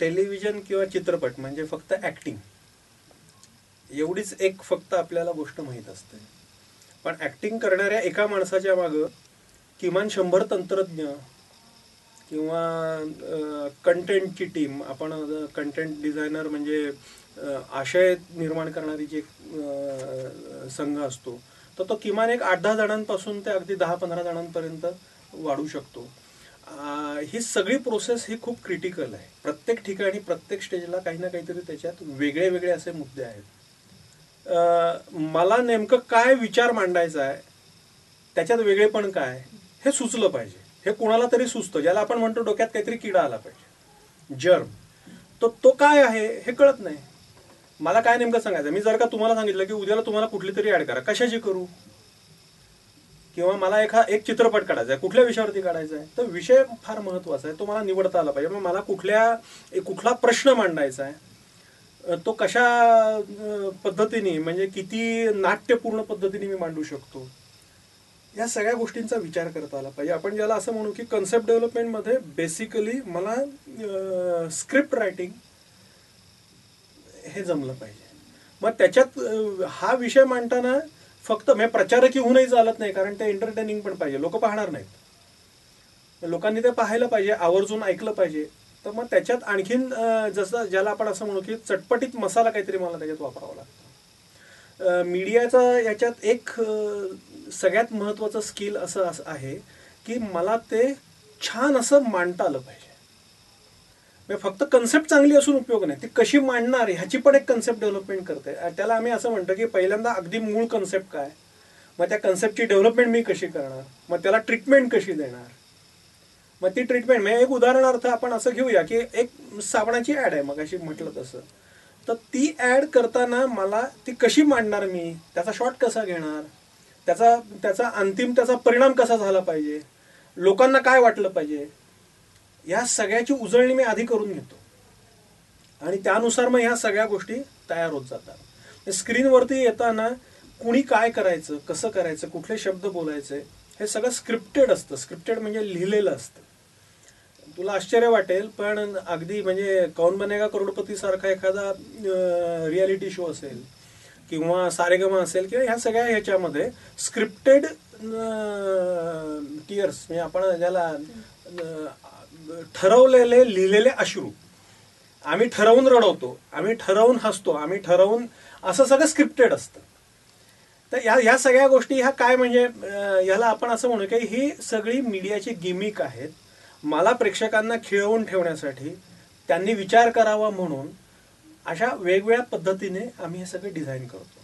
Television किंवा चित्रपट म्हणजे फक्त ॲक्टिंग एवढीच एक फक्त आपल्याला गोष्ट माहीत असते. पण ॲक्टिंग करणाऱ्या एका माणसाच्या मागं किमान 100 तंत्रज्ञ किंवा कंटेंटची टीम, आपण कंटेंट डिझायनर म्हणजे आशय निर्माण करणारी जी संघ असतो, तर तो किमान एक 8-10 जणांपासून ते अगदी 10-15 जणांपर्यंत वाढू शकतो. ही सगळी प्रोसेस ही खूप क्रिटिकल आहे. प्रत्येक ठिकाणी प्रत्येक स्टेजला काही ना काहीतरी त्याच्यात वेगळे वेगळे असे मुद्दे आहेत. मला नेमकं काय विचार मांडायचा आहे, त्याच्यात वेगळेपण काय हे सुचलं पाहिजे. हे कुणाला तरी सुचतं, ज्याला आपण म्हणतो डोक्यात काहीतरी किडा आला पाहिजे, जर्म. तो काय आहे हे कळत नाही. मला काय नेमकं सांगायचं. मी जर का तुम्हाला सांगितलं की उद्याला तुम्हाला कुठली तरी ॲड करा, कशाची करू, किंवा मला एक चित्रपट काढायचा आहे, कुठल्या विषयावरती काढायचा आहे, तर विषय फार महत्त्वाचा आहे. तो मला निवडता आला पाहिजे. मग मला कुठला प्रश्न मांडायचा आहे, तो कशा पद्धतीने, म्हणजे किती नाट्यपूर्ण पद्धतीने मी मांडू शकतो, या सगळ्या गोष्टींचा विचार करता आला पाहिजे. आपण ज्याला असं म्हणू की कन्सेप्ट डेव्हलपमेंटमध्ये बेसिकली मला स्क्रिप्ट रायटिंग हे जमलं पाहिजे. मग त्याच्यात हा विषय मांडताना फक्त म्हणजे प्रचारकी होऊनही चालत नाही, कारण ते एंटरटेनिंग पण पाहिजे. लोक पाहणार नाहीत, लोकांनी ते पाहायला पाहिजे, आवर्जून ऐकलं पाहिजे. तर मग त्याच्यात आणखीन जसं ज्याला आपण असं म्हणू की चटपटीत मसाला काहीतरी मला त्याच्यात वापरावा लागतो. मीडियाचा याच्यात एक सगळ्यात महत्त्वाचं स्किल असं आहे की मला ते छान असं मांडता आलं पाहिजे. फक्त कन्सेप्ट चांगली असून उपयोग नाही, ती कशी मांडणार ह्याची पण एक कन्सेप्ट डेव्हलपमेंट करते. त्याला आम्ही असं म्हणतो की पहिल्यांदा अगदी मूळ कन्सेप्ट काय, मग त्या कन्सेप्टची डेव्हलपमेंट मी कशी करणार, मग त्याला ट्रीटमेंट कशी देणार. मग ती ट्रीटमेंट म्हणजे एक उदाहरणार्थ आपण असं घेऊया की एक साबणाची ॲड आहे, मग अशी म्हटलं तसं, तर ती ॲड करताना मला ती कशी मांडणार, मी त्याचा शॉट कसा घेणार, त्याचा अंतिम परिणाम कसा झाला पाहिजे, लोकांना काय वाटलं पाहिजे, या सगळ्याची उजळणी मी आधी करून घेतो आणि त्यानुसार मग ह्या सगळ्या गोष्टी तयार होत जातात. स्क्रीनवरती येताना कुणी काय करायचं, कसं करायचं, कुठले शब्द बोलायचे, हे सगळं स्क्रिप्टेड असतं. स्क्रिप्टेड म्हणजे लिहिलेलं असतं. तुला आश्चर्य वाटेल, पण अगदी म्हणजे कौन बनेगा करोडपती सारखा एखादा रियालिटी शो असेल किंवा सारेगमा असेल किंवा ह्या सगळ्या ह्याच्यामध्ये स्क्रिप्टेड टीयर्स, म्हणजे आपण ज्याला ठरवलेले लिहिलेले अश्रू, आम्ही ठरवून रडवतो, आम्ही ठरवून हसतो, आम्ही ठरवून, असं सगळं स्क्रिप्टेड असतं. तर ह्या सगळ्या गोष्टी ह्या काय म्हणजे ह्याला आपण असं म्हणू की ही सगळी मीडियाची गिमिक आहेत. मला प्रेक्षकांना खिळवून ठेवण्यासाठी, त्यांनी विचार करावा म्हणून अशा वेगवेगळ्या पद्धतीने आम्ही हे सगळे डिझाईन करतो.